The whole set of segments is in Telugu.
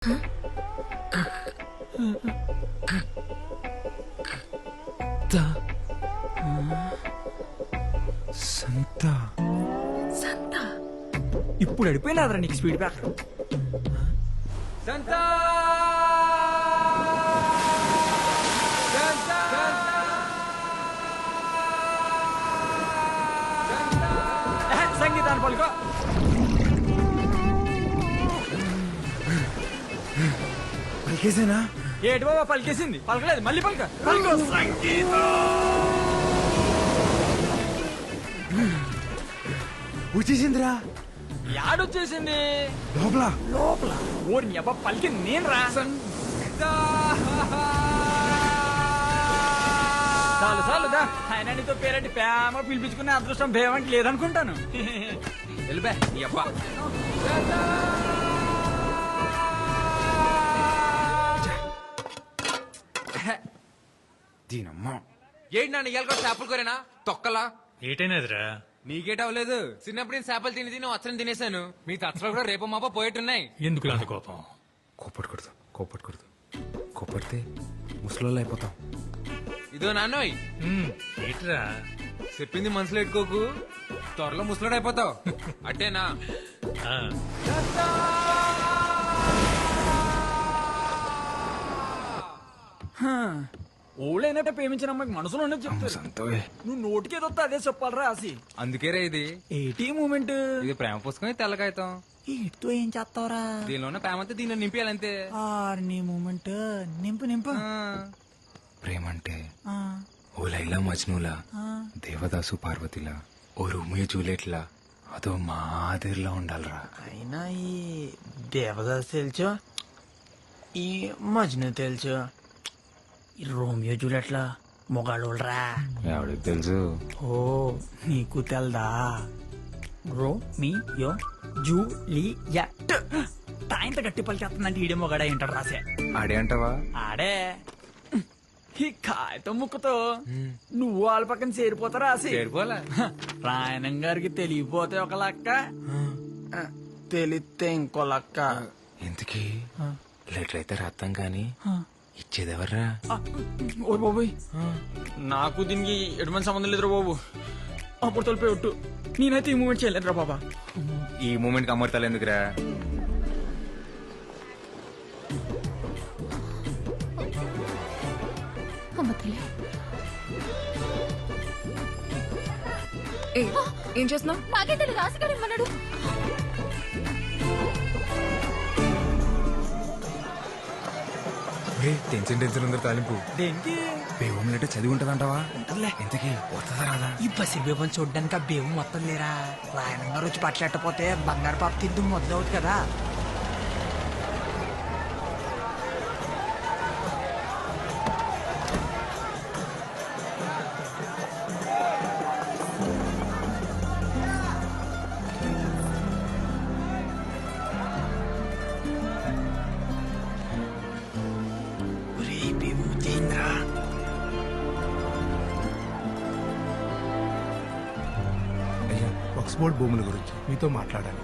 సంత సంత ఇప్పుడు అడిపోయినాదరా నీకు స్పీడ్ బ్రేకర్. సంత సంగీతాన్ని పలుకో. పలికేసేనా? ఏటి బాబా పలికేసింది? పలకలేదు, మళ్ళీ పలక. పలుకో సంగీతం. వచ్చేసిందిరా. యాడొచ్చేసింది? లోపల లోపల. ఓరి అబ్బా పలికింది నేను రా. చాలు చాలుదా, ఆయన నీతో పేరంటి ప్రేమ పిలిపించుకునే అదృష్టం భేమంటి లేదనుకుంటాను. వెళ్ళిపా నీ అబ్బా. దీనమ్మా ఏంటి నాన్న ఇవాళ కూడా చేపలు కోరేనా తొక్కలా? ఏటైనదిరా? నీకేట అవ్వలేదు. చిన్నప్పుడు నేను చేపలు తిని తిని వచ్చని తినేసాను. మీ తచ్చలు కూడా రేపు మాప పోయేట్టున్నాయి. ఎందుకు అంత కోపం? కోపడకూడదు కోపడకూడదు. కోపడితే ముసలోళ్ళు అయిపోతాం. ఇదో నాన్నోయ్ ఏట్రా? చెప్పింది మనసులో ఎట్టుకోకు, త్వరలో ముసలోడు అయిపోతావు. అట్టేనా? ఆ, ఓళ్ళైనట్టే ప్రేమించిన అమ్మాయికి మనసులో ఉన్నది చెప్తారు. నువ్వు నోటికేదో అదే చెప్పాలరా ఆసి. అందుకే రా ఇది. ఏటీ మూమెంట్. ఇది ప్రేమ పుస్తకం, తెల్లకాయతాం. ఇటుతో ఏం చేస్తావరా? దీనిలోనే ప్రేమంతా దీనిలో నింపేయాలంతే. నీ మూమెంట్ నింపు నింపు. ప్రేమ అంటే ఓ లైలా మజ్నులా, దేవదాసు పార్వతిలా, ఓ రోమియో జూలియట్లా, అదో మాదిరిలా ఉండాలరా. అయినా ఈ దేవదాస్ తెలుసు, ఈ మజ్ను తెలుసు, ఈ రోమియో జూలియట్లా మొగాళ్ళోళ్ళరా. ఎవడికి తెలుసు? ఓ నీకు తెల్దా? రోమియో జూలియట్ తాయింత గట్టి పలికేస్తుందంటే ఈడే మొగాడా ఏంటాడు రాసే. ఆడే అంటావా? ఆడే. ఈ కాయతో ముక్కుతో నువ్వు వాళ్ళ పక్కన చేరిపోతారా ఆసి. చేరిపోలే. రాయణం గారికి తెలియపోతే ఒక లక్క, తెలిస్తే ఇంకో లక్క. ఎందుకీ లెటర్ అయితే రాస్తాం కానీ ఇచ్చేదెవర్రా? ఓ బాబోయ్, నాకు దీనికి ఎటువంటి సంబంధం లేదురా బాబు. అప్పుడు తొలిపోయి ఒట్టు, నేనైతే ఈ మూమెంట్ చేయలేదురా బాబా. ఈ మూమెంట్ కి అమర్తాలు ఎందుకురా? అమ్మ తల్లి. ఏం చేస్తున్నావు? నాకే తెలియదు, రాసిగారు ఇమ్మన్నాడు. టెన్షన్ టెన్షన్ ఉందరు తాలింపు. దేనికి? బేవం లెటర్ చదివి ఉంటదంటావా? ఉంటదిలే. ఎంతకీ వస్తుందా రాదా? ఈ బసి బేబం చూడ్డానికి ఆ బేవు మొత్తం లేరా. రాయణం గారు వచ్చి పట్లెట్టపోతే బంగారు పాప తిద్దు మొదలవుతుంది కదా. ఒరేయ్ బేవు చేయింద్రా. ఆక్స్ఫోర్డ్ భూముల గురించి మీతో మాట్లాడాలి.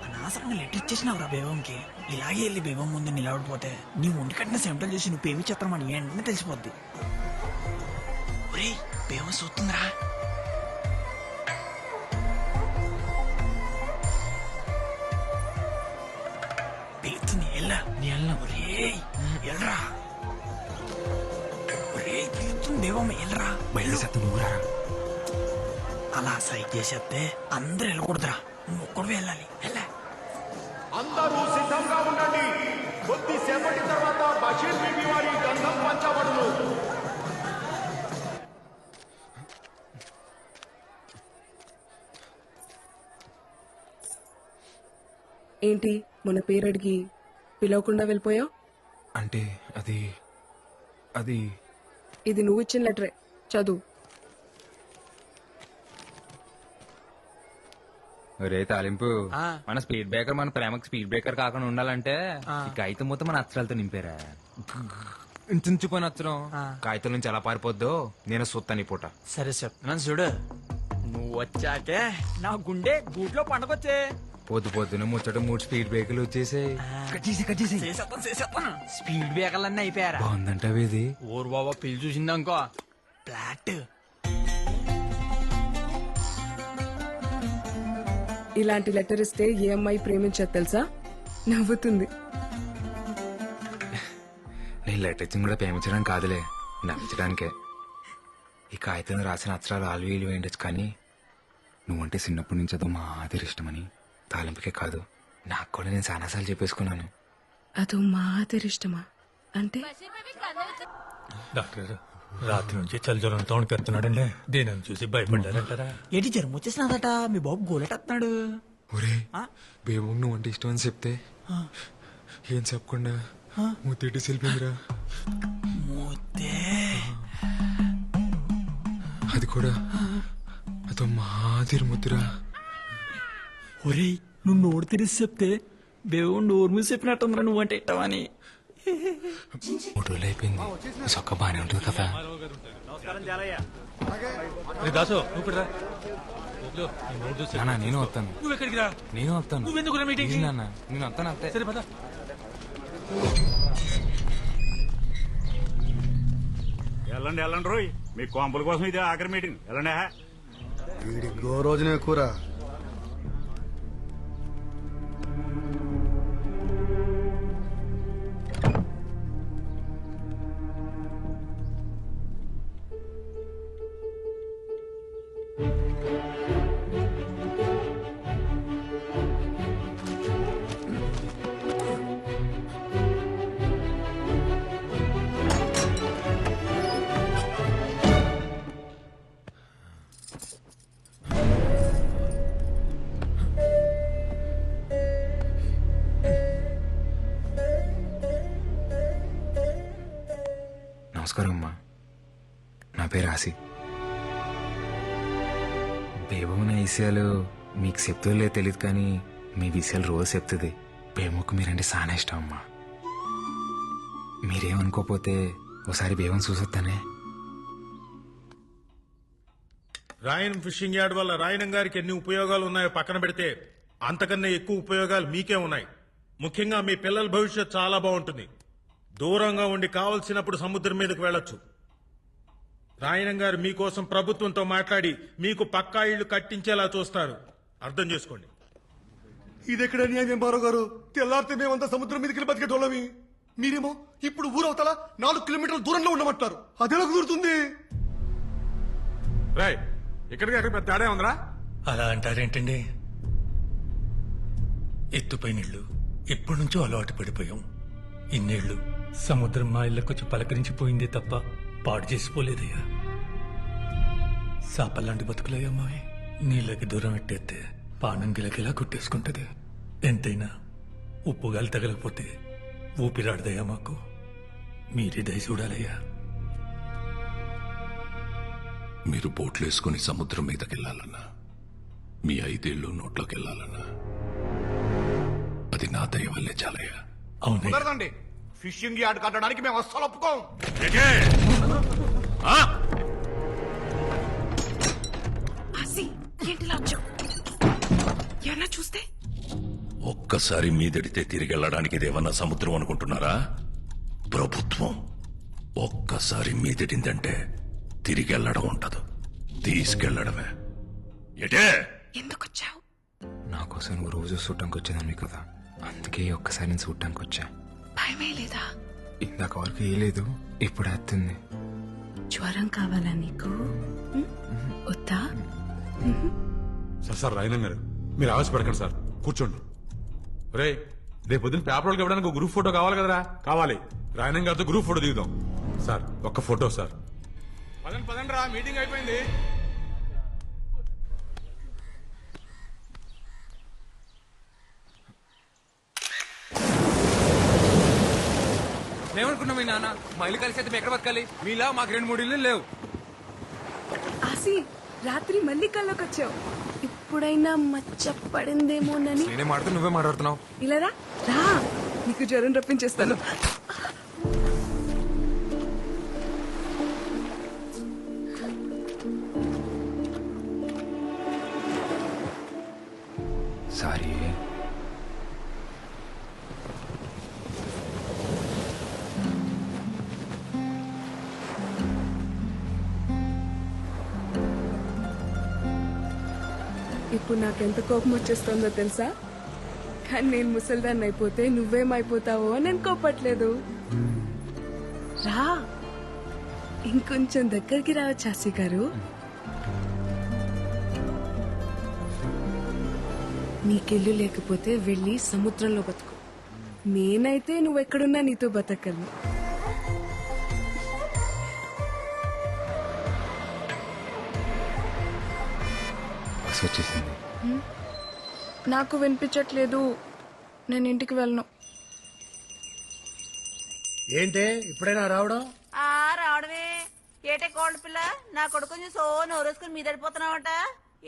అనవసరంగా లెటర్ ఇచ్చేసినావురా బేవంకి. ఇలాగే వెళ్ళి బేవం ముందు నిలబడిపోతే నీ ఒంటి కట్టిన సెంటల్ చేసి నువ్వు పేమి చేస్తామని వెంటనే తెలిసిపోద్ది. ఒరేయ్ బేవం చూస్తుందిరా. పిలుస్తుంది, ఎల్లా నీ ఎల్లా. ఒరేయ్ ఎల్రా. ఒరేయ్ పిలుస్తుంది బేవమ్మ, ఎల్రా. బయలుదేరి నువ్వురా. అలా సైట్ చేసేస్తే అందరు వెళ్ళకూడదురా, నువ్వు ఒక్కడు వెళ్ళాలి. వెళ్ళా. అందరూ సిద్ధంగా ఉండండి. కొద్దిసేపటి తర్వాత బషీర్ బీబీ వారి గంధం పంచబడును. ఏంటి మన పేరు అడిగి పిలవకుండా వెళ్ళిపోయావు? అంటే అది అది ఇది నువ్వు ఇచ్చిన లెటరే, చదువు. రే తాలింపు, మన స్పీడ్ బ్రేకర్ మన ప్రేమకు స్పీడ్ బ్రేకర్ కాకుండా ఉండాలంటే ఈ కాగితం మొత్తం మన అక్షరాలతో నింపారా. ఇంచుపోయిన అక్షరం కాగితం నుంచి ఎలా పారిపోద్దో నేను సొత్తాను ఈ పూట. సరే చెప్తున్నాను చూడు. నువ్వు వచ్చాకే నా గుండె గూట్లో పండగొచ్చే. పొద్దు పొద్దున ముచ్చట 3 స్పీడ్ బ్రేకులు వచ్చేసాయి. చేసేస్తాను స్పీడ్ బ్రేకర్లన్నీ అయిపోయారా? బాగుందంట ఇది. ఓరు బాబా పిల్లి చూసిందనుకో. ఫ్లాట్ ఇలాంటి లెటర్ ఇస్తే ఏ అమ్మాయి ప్రేమించదు తెలుసా? నవ్వుతుంది. నేను లెటర్ ఇచ్చింది కూడా ప్రేమించడానికి కాదులే, నమ్మించడానికే. ఈ కాగితం రాసిన అక్షరాలు ఆలు వీలు వేయచ్చు, కానీ నువ్వంటే చిన్నప్పటి నుంచి అదో మాదిరి ఇష్టమని తాలింపుకే కాదు నాకు కూడా నేను చాలాసార్లు చెప్పేసుకున్నాను. అదో మాదిరి ఇష్టమా అంటే? డాక్టర్ రాత్రి నుంచి చలిజ్వరం తోడుకెత్తున్నాడండి. దీనిని చూసి భయపడ్డారంటారా? ఏంటి జ్వరం వచ్చేసినదట? మీ బాబు గోలెట్టేస్తున్నాడు. ఒరే బేబు నువ్వంటే ఇష్టం అని చెప్తే ఏం చెప్పకుండా ముత్తేటి సెల్పిందిరా. మూతే అది కూడా అదో మాదిరి ముద్దురా. ఒరేయ్ నువ్వు నోరు తెరిసి చెప్తే బేవు నోరు మూసి చెప్పినట్టుందిరా నువ్వంటే ఇట్టవని. 3 రోజులు అయిపోయింది, సొక్క బానే ఉంటుంది కదా. రే దాసు నువ్వు కూడా రా. ఊపిలో ఈ నోరు చూసి నాన్న నేను వస్తాను. నువ్వు ఎక్కడికి రా? నేను వస్తాను. నువ్వెందుకు రా మీటింగ్కి? నాన్న నేను వస్తాను అంతే. సరే పద. వెళ్ళండి వెళ్ళండి రోయ్, మీ కొంపల కోసం ఇది ఆఖరి మీటింగ్. వెళ్ళండి. వీడికి ఓ రోజునే కూర. నమస్కారం అమ్మా, నా పేరు ఆసి. బేబమ్మ నా విషయాలు మీకు చెప్తుందో తెలియదు, కానీ మీ విషయాలు రోజు చెప్తుంది. బేబమ్మకు మీరంటే చాలా ఇష్టం అమ్మా. మీరేమనుకోపోతే ఒకసారి బేబం చూసొస్తానే. రాయన్ ఫిషింగ్ యార్డ్ వల్ల రాయనం గారికి ఎన్ని ఉపయోగాలు ఉన్నాయో పక్కన పెడితే అంతకన్నా ఎక్కువ ఉపయోగాలు మీకే ఉన్నాయి. ముఖ్యంగా మీ పిల్లల భవిష్యత్ చాలా బాగుంటుంది. దూరంగా ఉండి కావలసినప్పుడు సముద్రం మీదకు వెళ్ళొచ్చు. రాయనం గారు మీకోసం ప్రభుత్వంతో మాట్లాడి మీకు పక్కా ఇళ్లు కట్టించేలా చూస్తారు. అర్థం చేసుకోండి. ఇదెక్కడ న్యాయం బారో గారు? తెల్లారితే మేమంతా సముద్రం మీదకి బతికేటోళ్ళమి. మీరేమో ఇప్పుడు ఊరవతల 4 కిలోమీటర్ల దూరంలో ఉండమంటారు. అదెలా కుదురుతుంది? రాయ్ ఇక్కడికి అక్కడ పెద్ద తేడా ఉందిరా. అలా అంటారేంటండి? ఎత్తుపై నీళ్లు ఎప్పటి నుంచో అలవాటు పడిపోయాం. ఇన్నేళ్లు సముద్రం మా ఇళ్ళకొచ్చి పలకరించిపోయిందే తప్ప పాడు చేసిపోలేదయ్యా. సాపల్లాంటి బతుకులయ్యా మావి. నీళ్ళకి దూరం ఎట్టేస్తే పానం గిలకిలా కొట్టేసుకుంటది. ఎంతైనా ఉప్పు గాలి తగలకపోతే ఊపిరాడదయ్యా మాకు. మీరే దయ చూడాలయ్యా. మీరు బోట్లేసుకుని సముద్రం మీదకెళ్లాలన్నా, మీ 5 ఏళ్ళు నోట్లోకెళ్లాలన్నా అది నా దయ వల్లే చాలయ్యా. అవునయ్యా. కుదరదండి. ఫిషింగ్ యార్డ్ కట్టడానికి మేము అస్సలు ఒప్పుకోం. ఏంటిలా వచ్చావు? ఎవరన్నా చూస్తే? ఒక్కసారి మీదడితే తిరిగెళ్ళడానికి ఇదేమన్నా సముద్రం అనుకుంటున్నారా? ప్రభుత్వం. ఒక్కసారి మీదడిందంటే తిరిగెళ్ళడం ఉండదు, తీసుకెళ్లడమే. ఎటే ఎందుకు వచ్చావు? నా కోసం నువ్వు రోజు చూడటానికి వచ్చేదాన్ని కదా, అందుకే ఒక్కసారి నేను చూడటానికి వచ్చా. భయమే లేదా? ఇందాక వరకు వేయలేదు, ఇప్పుడు వస్తుంది. జ్వరం కావాలా నీకు? వద్దా? సార్ రాయన గారు మీరు ఆవేశపడకండి సార్, కూర్చోండి. రే రేపు పొద్దున్న పేపర్లకు ఇవ్వడానికి ఒక గ్రూప్ ఫోటో కావాలి కదరా? కావాలి. రాయన గారితో గ్రూప్ ఫోటో దిగుదాం. సార్ ఒక్క ఫోటో సార్. పదండి పదండి రా, మీటింగ్ అయిపోయింది. మేమనుకున్నాం మీ నాన్న మా ఇల్లు కలిసి అయితే మేము ఎక్కడ బతకాలి? మీలా మాకు 2-3 ఇల్లు లేవు. ఆసి రాత్రి మళ్ళీ కల్లోకి వచ్చావు. ఇప్పుడైనా మచ్చ పడిందేమోనని. నేనే మాట్లాడుతూ నువ్వే మాట్లాడుతున్నావు. ఇలా రా రా, నీకు జ్వరం రప్పించేస్తాను. సారీ ఇప్పుడు నాకెంత కోపం వచ్చేస్తుందో తెలుసా? కానీ నేను ముసల్దాన్ని అయిపోతే నువ్వేమైపోతావో అని నేను కోపట్లేదు. రా, ఇంకొంచెం దగ్గరికి రావచ్చు చాసి గారు. నీకెళ్ళు లేకపోతే వెళ్ళి సముద్రంలో బతుకు. నేనైతే నువ్వెక్కడున్నా నీతో బతకగలను. వచ్చేసింది. నాకు వినిపించట్లేదు, నేను ఇంటికి వెళ్ళను. ఏంటే ఇప్పుడైనా రావడం? రావడమే ఏటే కోళ్ళ పిల్ల, నా కొడుకు సో నోరేసుకుని మీదడిపోతున్నావట.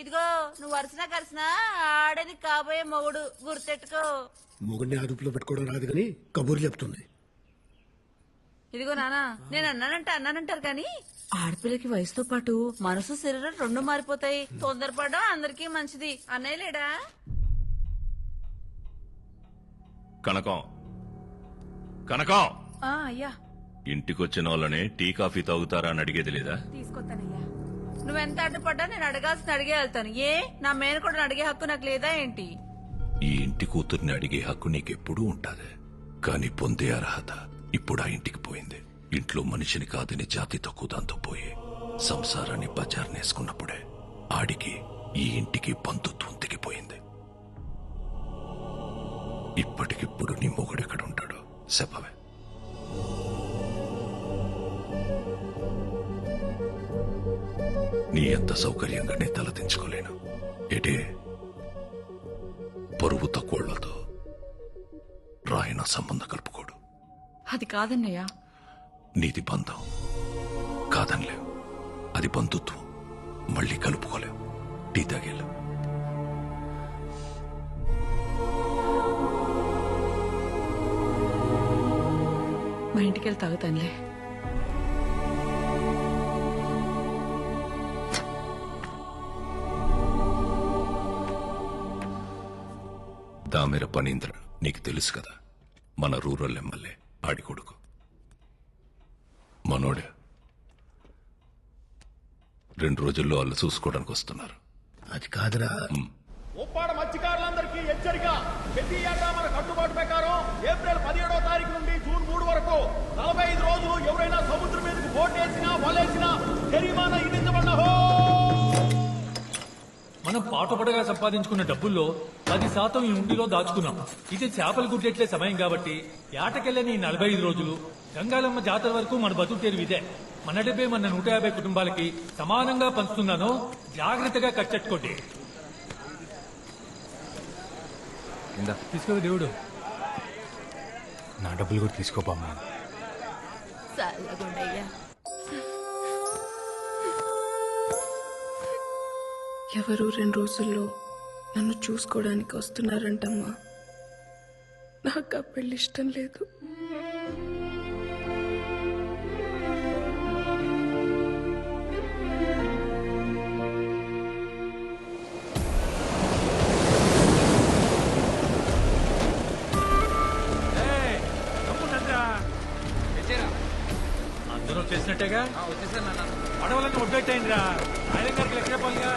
ఇదిగో నువ్వు వరుసనా కలిసినా ఆడని కాబోయే మొగుడు, గుర్తెట్టుకో. మొగుడిని అదుపులో పెట్టుకోవడం రాదు కానీ కబుర్లు చెప్తుంది. ఇదిగో నానా, నేను అన్నానంటారు కానీ ఆడపిల్లకి వయసుతో పాటు మనసు శరీరం రెండు మారిపోతాయి. తొందరపడడం అందరికీ మంచిది. అన్నయ్య లేడా? కనకం కనకం, అయ్యా ఇంటికొచ్చిన వాళ్ళని టీ కాఫీ తాగుతారా అని అడిగేది లేదా? తీసుకొస్తానయ్యా. నువ్వెంత అడ్డుపడ్డా నేను అడగాల్సిన అడిగే వెళ్తాను. ఏ నా మేనకోడను అడిగే హక్కు నాకు లేదా ఏంటి? ఈ ఇంటి కూతుర్ని అడిగే హక్కు నీకెప్పుడూ ఉంటాది, కానీ పొందే అర్హత ఇప్పుడు ఆ ఇంటికి పోయింది. ఇంట్లో మనిషిని కాదని జాతి తక్కువ దాంతో పోయి సంసారాన్ని బజార్నేసుకున్నప్పుడే ఆడికి ఈ ఇంటికి బంధుత్వం తెగిపోయింది. ఇప్పటికిప్పుడు నీ మొగుడెక్కడుంటాడో చెప్పవే. నీ ఎంత సౌకర్యంగా నీ తలదించుకోలేను. ఎటే పరువు తక్కువళ్లతో రాయన సంబంధం కలుపుకోడు. అది కాదన్నయ్య. నీది బంధం కాదనిలేవు, అది బంధుత్వం. మళ్ళీ కలుపుకోలేవు. టీ తాగేళ్ళు. మా ఇంటికి వెళ్ళి తాగుతానులే. దామెర పనీంద్ర నీకు తెలుసు కదా, మన రూరల్ ఎమ్మెల్యే ఆడి కొడుకు. మనోడే 2 రోజుల్లో వాళ్ళు చూసుకోవడానికి వస్తున్నారు. అది కాదురా. ఉప్పాడ మత్స్యకారులందరికీ హెచ్చరిక. ప్రతి ఏటా మన కట్టుబాటు ప్రకారం ఏప్రిల్ 17వ తారీఖు నుండి జూన్ 3 వరకు 45 రోజులు ఎవరైనా సముద్రం మీదకు బోటేసినా వలేసినా జరిమానా విధించబడ్డహో. మనం పాటపడగా సంపాదించుకున్న డబ్బుల్లో 10% ఈ ఉండిలో దాచుకున్నాం. ఇది చేపలు గుడ్డెట్లే సమయం కాబట్టి ఏటకెళ్ళని 45 రోజులు గంగాలమ్మ జాతర వరకు మన బతుకు తెరువు ఇదే. మన డబ్బే మన 150 కుటుంబాలకి సమానంగా పంచుతున్నాను. జాగ్రత్తగా కట్టెట్టుకోండి. తీసుకో దేవుడు. నా డబ్బులు కూడా తీసుకోపమ్మా. ఎవరు 2 రోజుల్లో నన్ను చూసుకోవడానికి వస్తున్నారంటమ్మా. నాకు ఆ పెళ్లి ఇష్టం లేదు. అందరూ వచ్చేసినట్టేగా. వచ్చేసాను నాన్న. పడవలన్నీ ఒడ్డెట్టయిందిరా. ఆయన గారికి లెక్క చెప్పాలిగా.